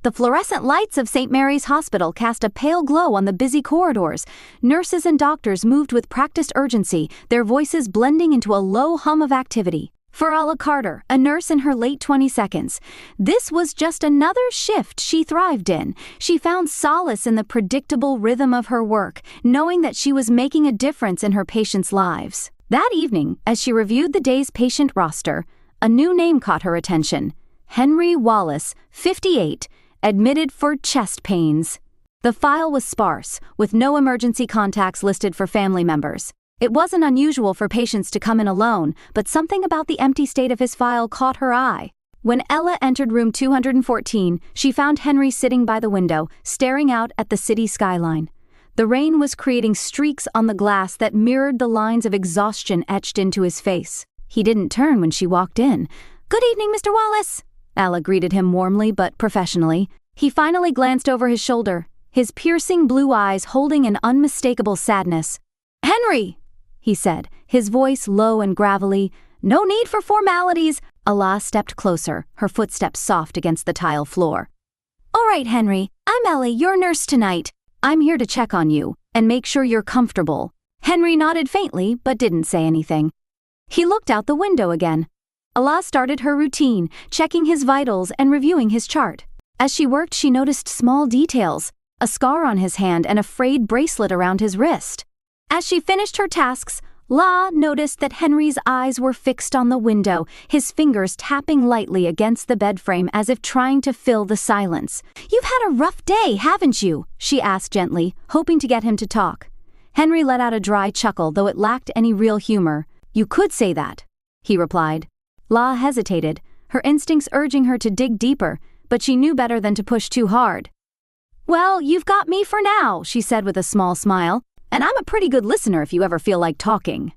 The fluorescent lights of St. Mary's Hospital cast a pale glow on the busy corridors. Nurses and doctors moved with practiced urgency, their voices blending into a low hum of activity. For Lla Carter, a nurse in her late 20s, this was just another shift she thrived in. She found solace in the predictable rhythm of her work, knowing that she was making a difference in her patients' lives. That evening, as she reviewed the day's patient roster, a new name caught her attention. Henry Wallace, 58, admitted for chest pains. The file was sparse, with no emergency contacts listed for family members. It wasn't unusual for patients to come in alone, but something about the empty state of his file caught her eye. When Ella entered room 214, she found Henry sitting by the window, staring out at the city skyline. The rain was creating streaks on the glass that mirrored the lines of exhaustion etched into his face. He didn't turn when she walked in. "Good evening, Mr. Wallace." Ella greeted him warmly but professionally. He finally glanced over his shoulder, his piercing blue eyes holding an unmistakable sadness. "Henry!" he said, his voice low and gravelly. "No need for formalities." Ella stepped closer, her footsteps soft against the tile floor. "All right, Henry, I'm Ellie, your nurse tonight. I'm here to check on you and make sure you're comfortable." Henry nodded faintly but didn't say anything. He looked out the window again. Ella started her routine, checking his vitals and reviewing his chart. As she worked, she noticed small details, a scar on his hand and a frayed bracelet around his wrist. As she finished her tasks, La noticed that Henry's eyes were fixed on the window, his fingers tapping lightly against the bed frame as if trying to fill the silence. "You've had a rough day, haven't you?" she asked gently, hoping to get him to talk. Henry let out a dry chuckle, though it lacked any real humor. "You could say that," he replied. La hesitated, her instincts urging her to dig deeper, but she knew better than to push too hard. "Well, you've got me for now," she said with a small smile. "And I'm a pretty good listener if you ever feel like talking."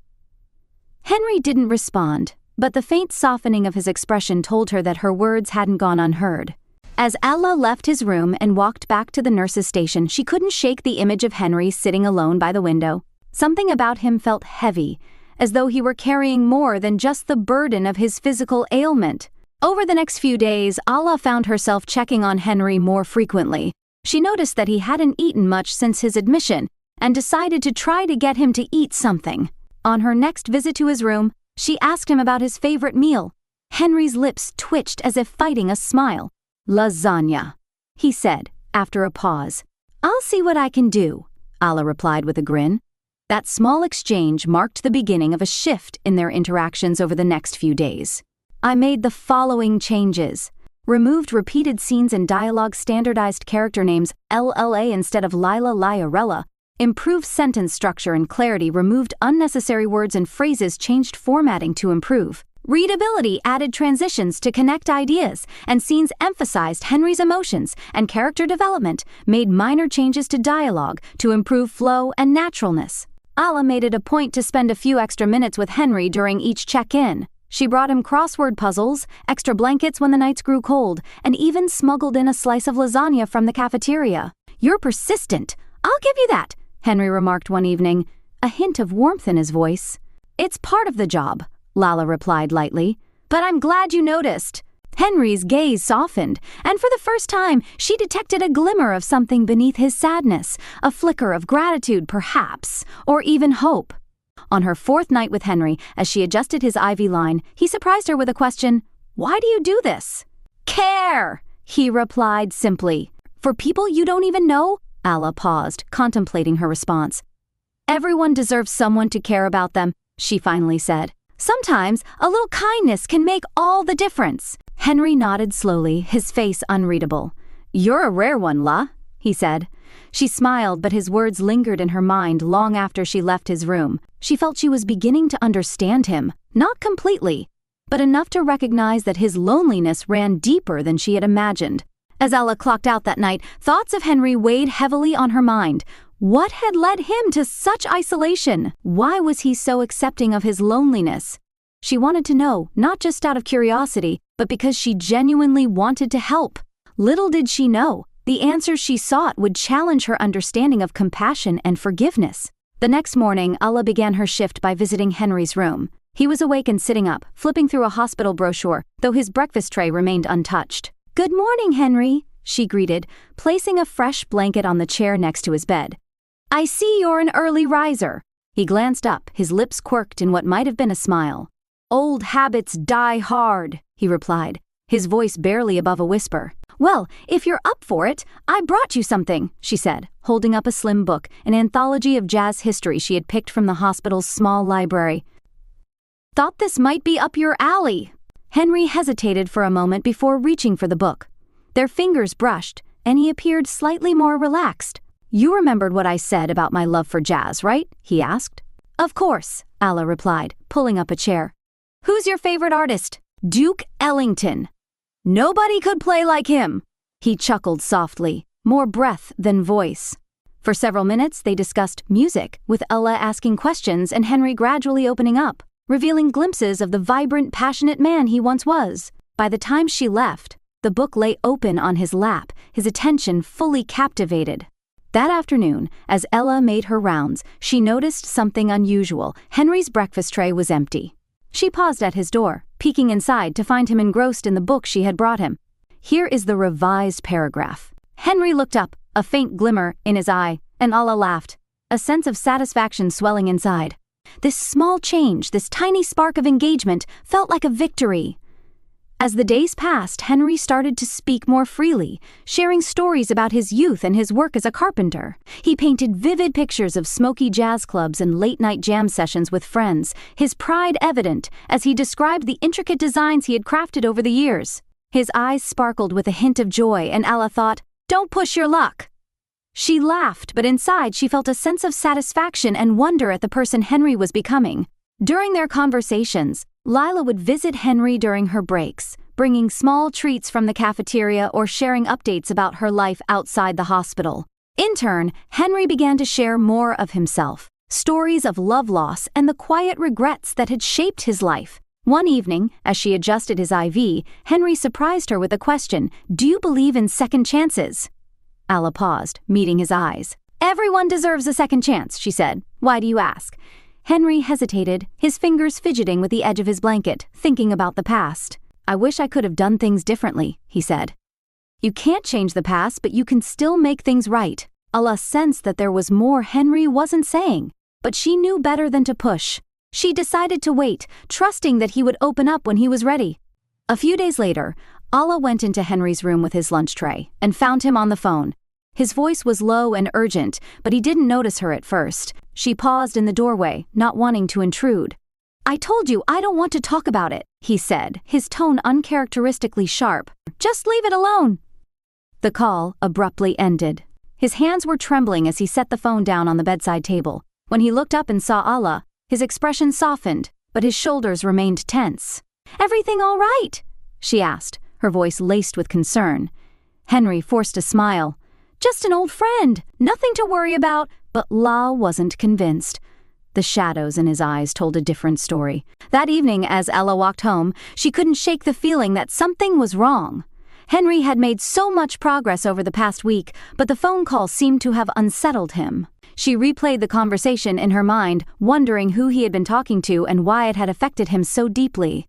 Henry didn't respond, but the faint softening of his expression told her that her words hadn't gone unheard. As Ella left his room and walked back to the nurse's station, she couldn't shake the image of Henry sitting alone by the window. Something about him felt heavy, as though he were carrying more than just the burden of his physical ailment. Over the next few days, Ella found herself checking on Henry more frequently. She noticed that he hadn't eaten much since his admission, and decided to try to get him to eat something. On her next visit to his room, she asked him about his favorite meal. Henry's lips twitched as if fighting a smile. "Lasagna," he said, after a pause. "I'll see what I can do," Ella replied with a grin. That small exchange marked the beginning of a shift in their interactions over the next few days. "I made the following changes. Removed repeated scenes and dialogue, standardized character names, LLA instead of Lila Liarella. Improved sentence structure and clarity, removed unnecessary words and phrases, changed formatting to improve. Readability, added transitions to connect ideas, and scenes emphasized Henry's emotions and character development, made minor changes to dialogue to improve flow and naturalness." Ella made it a point to spend a few extra minutes with Henry during each check-in. She brought him crossword puzzles, extra blankets when the nights grew cold, and even smuggled in a slice of lasagna from the cafeteria. "You're persistent. I'll give you that," Henry remarked one evening, a hint of warmth in his voice. "It's part of the job," Lala replied lightly. "But I'm glad you noticed." Henry's gaze softened, and for the first time, she detected a glimmer of something beneath his sadness, a flicker of gratitude perhaps, or even hope. On her fourth night with Henry, as she adjusted his IV line, he surprised her with a question. "Why do you do this?" "Care," he replied simply. "For people you don't even know?" Ella paused, contemplating her response. "Everyone deserves someone to care about them," she finally said. "Sometimes a little kindness can make all the difference." Henry nodded slowly, his face unreadable. "You're a rare one, La," he said. She smiled, but his words lingered in her mind long after she left his room. She felt she was beginning to understand him, not completely, but enough to recognize that his loneliness ran deeper than she had imagined. As Ella clocked out that night, thoughts of Henry weighed heavily on her mind. What had led him to such isolation? Why was he so accepting of his loneliness? She wanted to know, not just out of curiosity, but because she genuinely wanted to help. Little did she know, the answers she sought would challenge her understanding of compassion and forgiveness. The next morning, Ella began her shift by visiting Henry's room. He was awake and sitting up, flipping through a hospital brochure, though his breakfast tray remained untouched. "Good morning, Henry," she greeted, placing a fresh blanket on the chair next to his bed. "I see you're an early riser." He glanced up, his lips quirked in what might have been a smile. "Old habits die hard," he replied, his voice barely above a whisper. "Well, if you're up for it, I brought you something," she said, holding up a slim book, an anthology of jazz history she had picked from the hospital's small library. "Thought this might be up your alley." Henry hesitated for a moment before reaching for the book. Their fingers brushed, and he appeared slightly more relaxed. "You remembered what I said about my love for jazz, right?" he asked. "Of course," Lla replied, pulling up a chair. "Who's your favorite artist?" "Duke Ellington." "Nobody could play like him." He chuckled softly, more breath than voice. For several minutes they discussed music, with Lla asking questions and Henry gradually opening up, revealing glimpses of the vibrant, passionate man he once was. By the time she left, the book lay open on his lap, his attention fully captivated. That afternoon, as Lla made her rounds, she noticed something unusual. Henry's breakfast tray was empty. She paused at his door, peeking inside to find him engrossed in the book she had brought him. "Here is the revised paragraph." Henry looked up, a faint glimmer in his eye, and Lla laughed, a sense of satisfaction swelling inside. This small change, this tiny spark of engagement, felt like a victory. As the days passed, Henry started to speak more freely, sharing stories about his youth and his work as a carpenter. He painted vivid pictures of smoky jazz clubs and late-night jam sessions with friends, his pride evident as he described the intricate designs he had crafted over the years. His eyes sparkled with a hint of joy, and Lla thought, "Don't push your luck." She laughed, but inside she felt a sense of satisfaction and wonder at the person Henry was becoming. During their conversations, Lla would visit Henry during her breaks, bringing small treats from the cafeteria or sharing updates about her life outside the hospital. In turn, Henry began to share more of himself, stories of love loss and the quiet regrets that had shaped his life. One evening, as she adjusted his IV, Henry surprised her with a question, "Do you believe in second chances?" Lla paused, meeting his eyes. "Everyone deserves a second chance," she said. "Why do you ask?" Henry hesitated, his fingers fidgeting with the edge of his blanket, thinking about the past. "I wish I could have done things differently," he said. "You can't change the past, but you can still make things right." Lla sensed that there was more Henry wasn't saying, but she knew better than to push. She decided to wait, trusting that he would open up when he was ready. A few days later, Lla went into Henry's room with his lunch tray and found him on the phone. His voice was low and urgent, but he didn't notice her at first. She paused in the doorway, not wanting to intrude. "I told you I don't want to talk about it," he said, his tone uncharacteristically sharp. "Just leave it alone." The call abruptly ended. His hands were trembling as he set the phone down on the bedside table. When he looked up and saw Lla, his expression softened, but his shoulders remained tense. "Everything all right?" she asked, her voice laced with concern. Henry forced a smile. "Just an old friend, nothing to worry about," but Lla wasn't convinced. The shadows in his eyes told a different story. That evening, as Lla walked home, she couldn't shake the feeling that something was wrong. Henry had made so much progress over the past week, but the phone call seemed to have unsettled him. She replayed the conversation in her mind, wondering who he had been talking to and why it had affected him so deeply.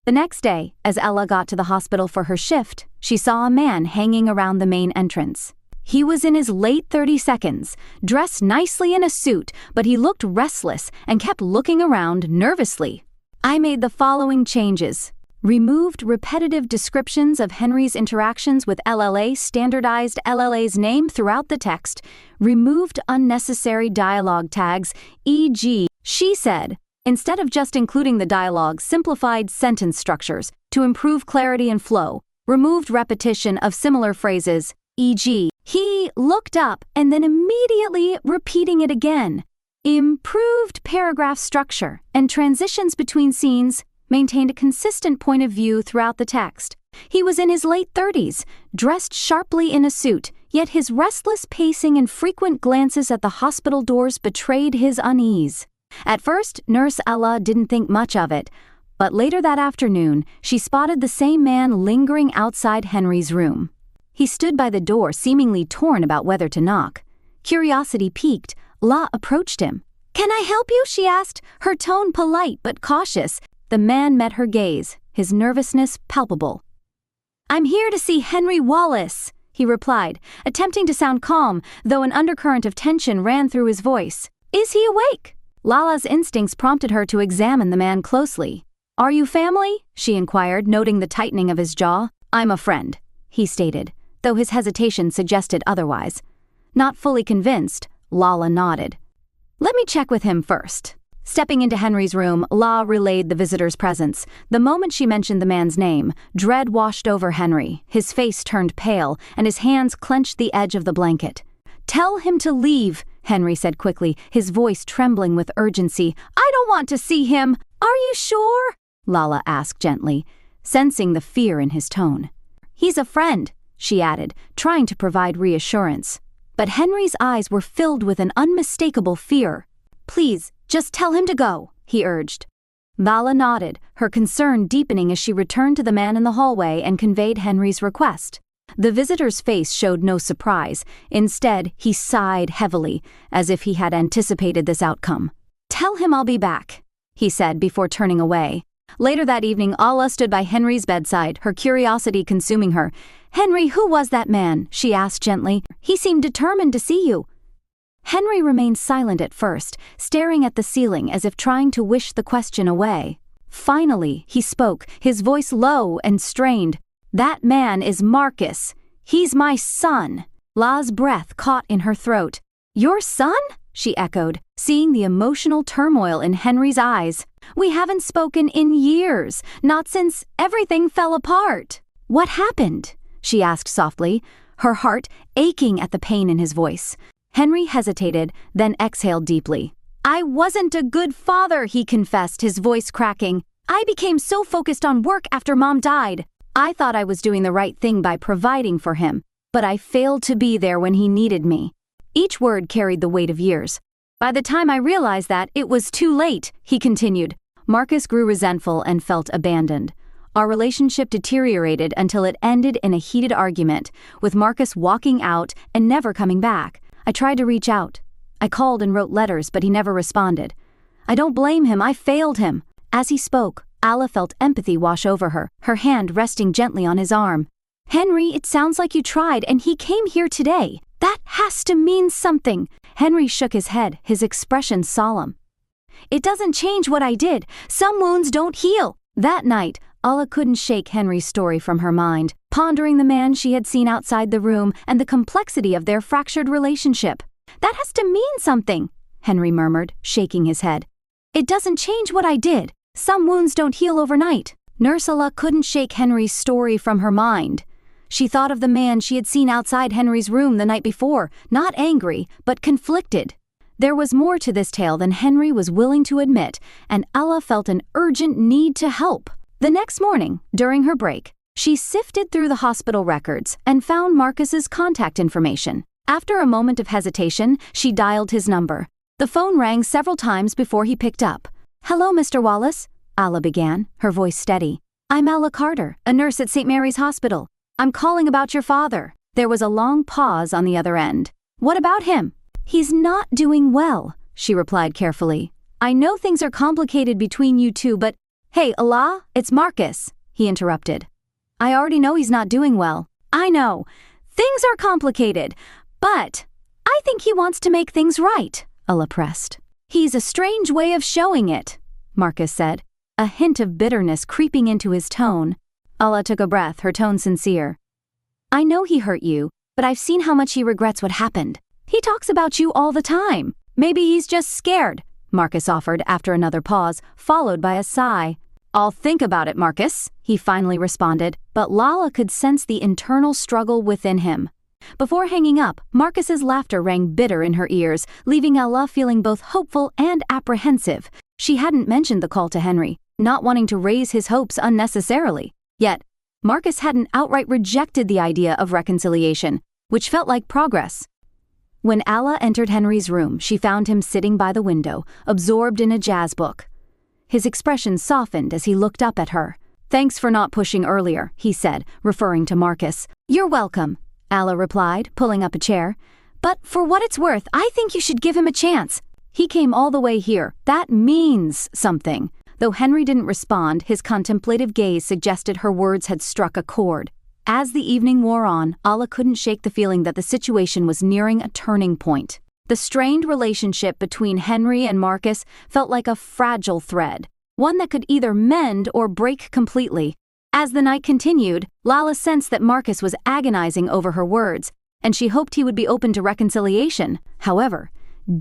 The next day, as Lla got to the hospital for her shift, she saw a man hanging around the main entrance. He was in his late 30s, dressed nicely in a suit, but he looked restless and kept looking around nervously. "I made the following changes. Removed repetitive descriptions of Henry's interactions with LLA, standardized LLA's name throughout the text, removed unnecessary dialogue tags, e.g., she said, instead of just including the dialogue, simplified sentence structures to improve clarity and flow, removed repetition of similar phrases, e.g., he looked up and then immediately repeating it again. Improved paragraph structure and transitions between scenes, maintained a consistent point of view throughout the text. He was in his late 30s, dressed sharply in a suit, yet his restless pacing and frequent glances at the hospital doors betrayed his unease. At first, Nurse Lla didn't think much of it, but later that afternoon, she spotted the same man lingering outside Henry's room. He stood by the door, seemingly torn about whether to knock. Curiosity piqued, Lla approached him. "Can I help you?" she asked, her tone polite but cautious. The man met her gaze, his nervousness palpable. "I'm here to see Henry Wallace," he replied, attempting to sound calm, though an undercurrent of tension ran through his voice. Is he awake? Lalla's instincts prompted her to examine the man closely. Are you family? She inquired, noting the tightening of his jaw. I'm a friend, he stated, though his hesitation suggested otherwise. Not fully convinced, Lalla nodded. Let me check with him first. Stepping into Henry's room, La relayed the visitor's presence. The moment she mentioned the man's name, dread washed over Henry. His face turned pale, and his hands clenched the edge of the blanket. Tell him to leave, Henry said quickly, his voice trembling with urgency. I don't want to see him. Are you sure? Lalla asked gently, sensing the fear in his tone. He's a friend, she added, trying to provide reassurance. But Henry's eyes were filled with an unmistakable fear. Please, just tell him to go, he urged. Lalla nodded, her concern deepening as she returned to the man in the hallway and conveyed Henry's request. The visitor's face showed no surprise. Instead, he sighed heavily, as if he had anticipated this outcome. Tell him I'll be back, he said before turning away. Later that evening, Lla stood by Henry's bedside, her curiosity consuming her. Henry, who was that man? She asked gently. He seemed determined to see you. Henry remained silent at first, staring at the ceiling as if trying to wish the question away. Finally, he spoke, his voice low and strained. That man is Marcus. He's my son. La's breath caught in her throat. Your son? She echoed, seeing the emotional turmoil in Henry's eyes. We haven't spoken in years, not since everything fell apart. What happened? She asked softly, her heart aching at the pain in his voice. Henry hesitated, then exhaled deeply. I wasn't a good father, he confessed, his voice cracking. I became so focused on work after Mom died. I thought I was doing the right thing by providing for him, but I failed to be there when he needed me. Each word carried the weight of years. By the time I realized that, it was too late, he continued. Marcus grew resentful and felt abandoned. Our relationship deteriorated until it ended in a heated argument, with Marcus walking out and never coming back. I tried to reach out. I called and wrote letters, but he never responded. I don't blame him, I failed him. As he spoke, Lla felt empathy wash over her, her hand resting gently on his arm. Henry, it sounds like you tried, and he came here today. That has to mean something. Henry shook his head, his expression solemn. It doesn't change what I did. Some wounds don't heal. That night, Lla couldn't shake Henry's story from her mind, pondering the man she had seen outside the room and the complexity of their fractured relationship. That has to mean something, Henry murmured, shaking his head. It doesn't change what I did. Some wounds don't heal overnight. Nurse Lla couldn't shake Henry's story from her mind. She thought of the man she had seen outside Henry's room the night before, not angry, but conflicted. There was more to this tale than Henry was willing to admit, and Lla felt an urgent need to help. The next morning, during her break, she sifted through the hospital records and found Marcus's contact information. After a moment of hesitation, she dialed his number. The phone rang several times before he picked up. Hello, Mr. Wallace, Lla began, her voice steady. I'm Lla Carter, a nurse at St. Mary's Hospital. I'm calling about your father. There was a long pause on the other end. What about him? He's not doing well, she replied carefully. I know things are complicated between you two, but hey, Lla, it's Marcus, he interrupted. I already know he's not doing well. I know. Things are complicated, but I think he wants to make things right, Lla pressed. He's a strange way of showing it, Marcus said, a hint of bitterness creeping into his tone. Lla took a breath, her tone sincere. I know he hurt you, but I've seen how much he regrets what happened. He talks about you all the time. Maybe he's just scared, Marcus offered after another pause, followed by a sigh. I'll think about it, Marcus, he finally responded, but Lla could sense the internal struggle within him. Before hanging up, Marcus's laughter rang bitter in her ears, leaving Lla feeling both hopeful and apprehensive. She hadn't mentioned the call to Henry, not wanting to raise his hopes unnecessarily. Yet, Marcus hadn't outright rejected the idea of reconciliation, which felt like progress. When Lla entered Henry's room, she found him sitting by the window, absorbed in a jazz book. His expression softened as he looked up at her. Thanks for not pushing earlier, he said, referring to Marcus. You're welcome, Lla replied, pulling up a chair. But for what it's worth, I think you should give him a chance. He came all the way here. That means something. Though Henry didn't respond, his contemplative gaze suggested her words had struck a chord. As the evening wore on, Lla couldn't shake the feeling that the situation was nearing a turning point. The strained relationship between Henry and Marcus felt like a fragile thread, one that could either mend or break completely. As the night continued, Lla sensed that Marcus was agonizing over her words, and she hoped he would be open to reconciliation. However,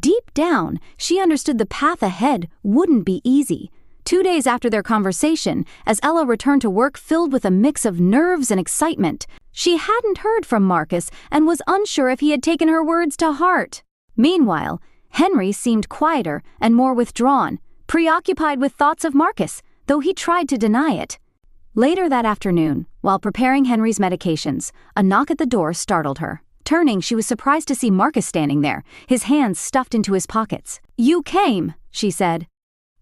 deep down, she understood the path ahead wouldn't be easy. 2 days after their conversation, as Lla returned to work filled with a mix of nerves and excitement, she hadn't heard from Marcus and was unsure if he had taken her words to heart. Meanwhile, Henry seemed quieter and more withdrawn, preoccupied with thoughts of Marcus, though he tried to deny it. Later that afternoon, while preparing Henry's medications, a knock at the door startled her. Turning, she was surprised to see Marcus standing there, his hands stuffed into his pockets. "You came," she said,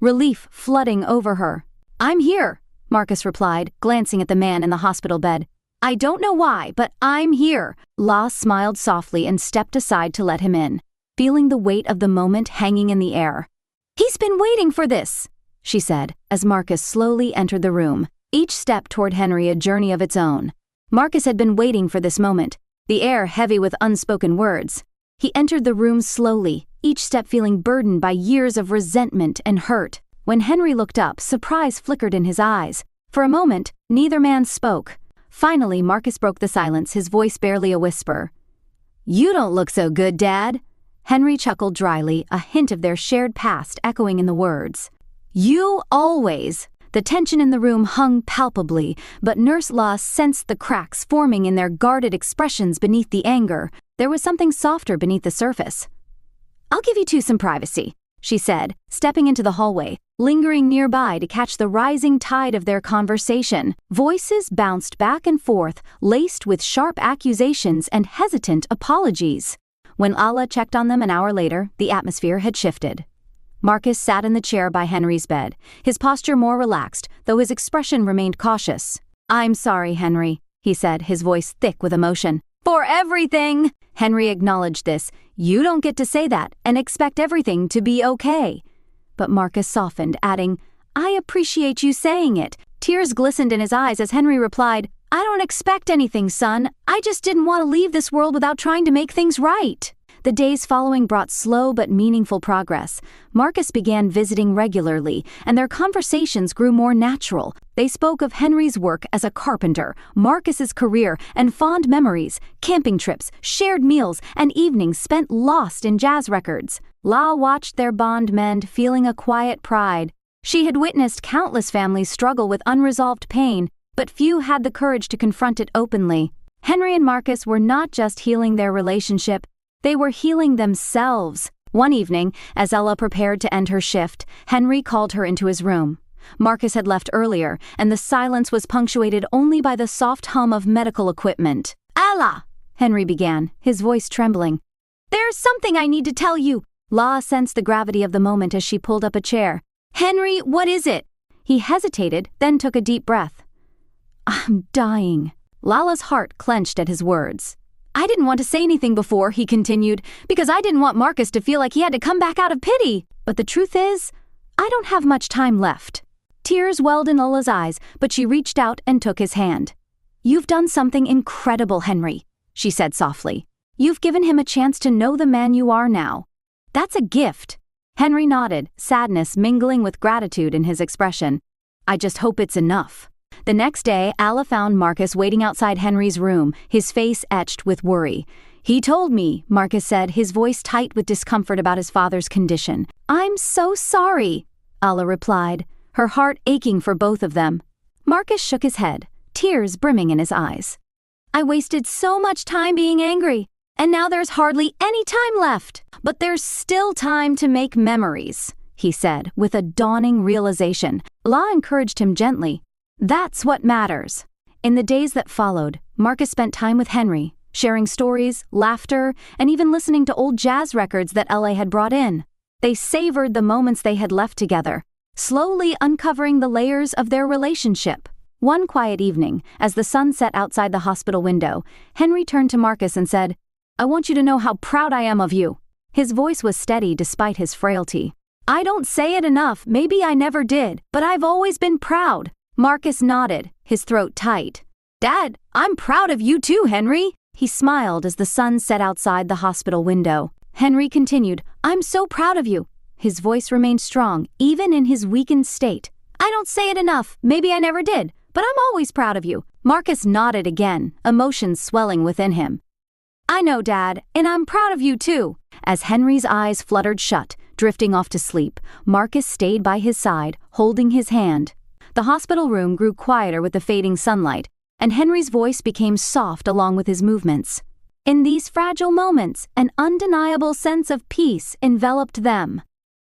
relief flooding over her. "I'm here," Marcus replied, glancing at the man in the hospital bed. "I don't know why, but I'm here." Lla smiled softly and stepped aside to let him in, feeling the weight of the moment hanging in the air. "He's been waiting for this," she said, as Marcus slowly entered the room, each step toward Henry a journey of its own. Marcus had been waiting for this moment, the air heavy with unspoken words. He entered the room slowly, each step feeling burdened by years of resentment and hurt. When Henry looked up, surprise flickered in his eyes. For a moment, neither man spoke. Finally, Marcus broke the silence, his voice barely a whisper. "You don't look so good, Dad." Henry chuckled dryly, a hint of their shared past echoing in the words. "You always." The tension in the room hung palpably, but Nurse Lla sensed the cracks forming in their guarded expressions beneath the anger. There was something softer beneath the surface. "I'll give you two some privacy," she said, stepping into the hallway, lingering nearby to catch the rising tide of their conversation. Voices bounced back and forth, laced with sharp accusations and hesitant apologies. When Lla checked on them an hour later, the atmosphere had shifted. Marcus sat in the chair by Henry's bed, his posture more relaxed, though his expression remained cautious. "I'm sorry, Henry," he said, his voice thick with emotion. "For everything!" Henry acknowledged this. "You don't get to say that and expect everything to be okay." But Marcus softened, adding, "I appreciate you saying it." Tears glistened in his eyes as Henry replied, "I don't expect anything, son. I just didn't want to leave this world without trying to make things right." The days following brought slow but meaningful progress. Marcus began visiting regularly, and their conversations grew more natural. They spoke of Henry's work as a carpenter, Marcus's career, and fond memories, camping trips, shared meals, and evenings spent lost in jazz records. Lla watched their bond mend, feeling a quiet pride. She had witnessed countless families struggle with unresolved pain, but few had the courage to confront it openly. Henry and Marcus were not just healing their relationship, they were healing themselves. One evening, as Lla prepared to end her shift, Henry called her into his room. Marcus had left earlier, and the silence was punctuated only by the soft hum of medical equipment. "Lla," Henry began, his voice trembling. "There's something I need to tell you." Lla sensed the gravity of the moment as she pulled up a chair. "Henry, what is it?" He hesitated, then took a deep breath. "I'm dying." Lalla's heart clenched at his words. "I didn't want to say anything before," he continued, "because I didn't want Marcus to feel like he had to come back out of pity. But the truth is, I don't have much time left." Tears welled in Lalla's eyes, but she reached out and took his hand. "You've done something incredible, Henry," she said softly. "You've given him a chance to know the man you are now. That's a gift." Henry nodded, sadness mingling with gratitude in his expression. "I just hope it's enough." The next day, Lla found Marcus waiting outside Henry's room, his face etched with worry. "He told me," Marcus said, his voice tight with discomfort about his father's condition. "I'm so sorry," Lla replied, her heart aching for both of them. Marcus shook his head, tears brimming in his eyes. "I wasted so much time being angry, and now there's hardly any time left. But there's still time to make memories," he said, with a dawning realization. Lla encouraged him gently. "That's what matters." In the days that followed, Marcus spent time with Henry, sharing stories, laughter, and even listening to old jazz records that Lla had brought in. They savored the moments they had left together, slowly uncovering the layers of their relationship. One quiet evening, as the sun set outside the hospital window, Henry turned to Marcus and said, "I want you to know how proud I am of you." His voice was steady despite his frailty. "I don't say it enough, maybe I never did, but I've always been proud." Marcus nodded, his throat tight. "Dad, I'm proud of you too, Henry." He smiled as the sun set outside the hospital window. Henry continued, "I'm so proud of you." His voice remained strong, even in his weakened state. "I don't say it enough, maybe I never did, but I'm always proud of you." Marcus nodded again, emotions swelling within him. "I know, Dad, and I'm proud of you too." As Henry's eyes fluttered shut, drifting off to sleep, Marcus stayed by his side, holding his hand. The hospital room grew quieter with the fading sunlight, and Henry's voice became soft along with his movements. In these fragile moments, an undeniable sense of peace enveloped them.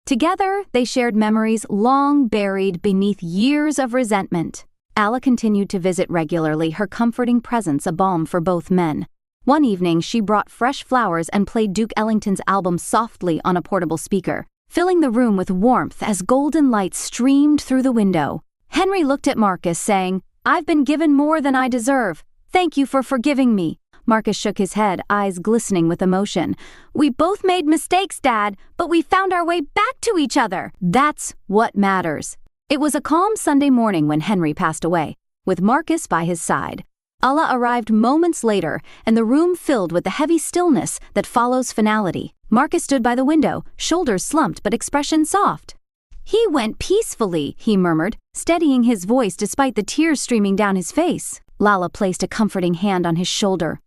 Together, they shared memories long buried beneath years of resentment. Lla continued to visit regularly, her comforting presence a balm for both men. One evening, she brought fresh flowers and played Duke Ellington's album softly on a portable speaker, filling the room with warmth as golden light streamed through the window. Henry looked at Marcus, saying, "I've been given more than I deserve. Thank you for forgiving me." Marcus shook his head, eyes glistening with emotion. "We both made mistakes, Dad, but we found our way back to each other. That's what matters." It was a calm Sunday morning when Henry passed away, with Marcus by his side. Lla arrived moments later, and the room filled with the heavy stillness that follows finality. Marcus stood by the window, shoulders slumped but expression soft. "He went peacefully," he murmured, steadying his voice despite the tears streaming down his face. Lla placed a comforting hand on his shoulder.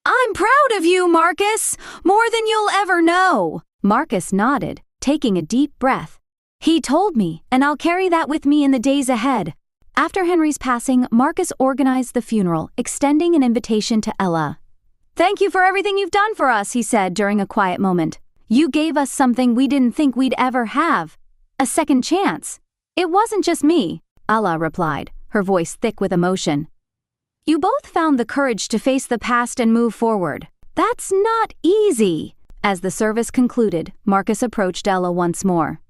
"I'm proud of you, Marcus, more than you'll ever know." Marcus nodded, taking a deep breath. "He told me, and I'll carry that with me in the days ahead." After Henry's passing, Marcus organized the funeral, extending an invitation to Lla. "Thank you for everything you've done for us," he said during a quiet moment. "You gave us something we didn't think we'd ever have. A second chance." "It wasn't just me," Lla replied, her voice thick with emotion. "You both found the courage to face the past and move forward. That's not easy." As the service concluded, Marcus approached Lla once more.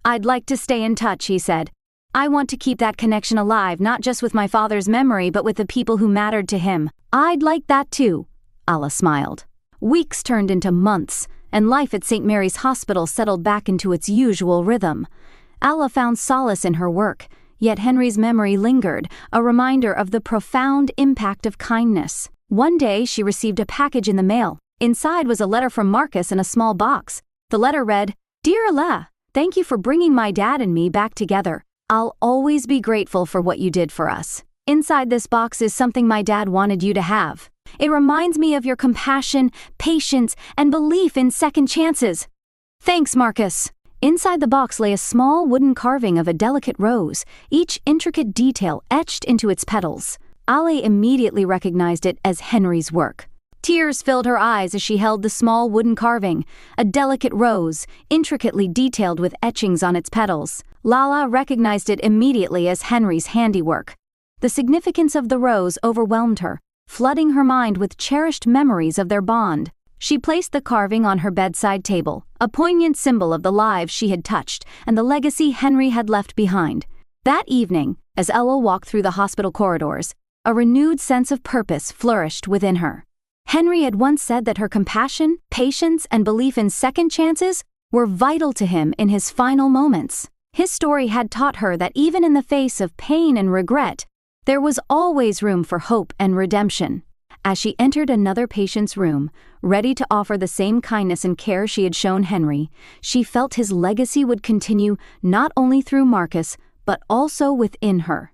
"I'd like to stay in touch," he said. "I want to keep that connection alive, not just with my father's memory, but with the people who mattered to him." "I'd like that too," Lla smiled. Weeks turned into months, and life at St. Mary's Hospital settled back into its usual rhythm. Lla found solace in her work, yet Henry's memory lingered, a reminder of the profound impact of kindness. One day, she received a package in the mail. Inside was a letter from Marcus in a small box. The letter read, "Dear Lla, thank you for bringing my dad and me back together. I'll always be grateful for what you did for us. Inside this box is something my dad wanted you to have. It reminds me of your compassion, patience, and belief in second chances. Thanks, Marcus." Inside the box lay a small wooden carving of a delicate rose, each intricate detail etched into its petals. Lla immediately recognized it as Henry's work. Tears filled her eyes as she held the small wooden carving, a delicate rose, intricately detailed with etchings on its petals. Lla recognized it immediately as Henry's handiwork. The significance of the rose overwhelmed her, flooding her mind with cherished memories of their bond. She placed the carving on her bedside table, a poignant symbol of the lives she had touched and the legacy Henry had left behind. That evening, as Lla walked through the hospital corridors, a renewed sense of purpose flourished within her. Henry had once said that her compassion, patience, and belief in second chances were vital to him in his final moments. His story had taught her that even in the face of pain and regret, there was always room for hope and redemption. As she entered another patient's room, ready to offer the same kindness and care she had shown Henry, she felt his legacy would continue not only through Marcus, but also within her.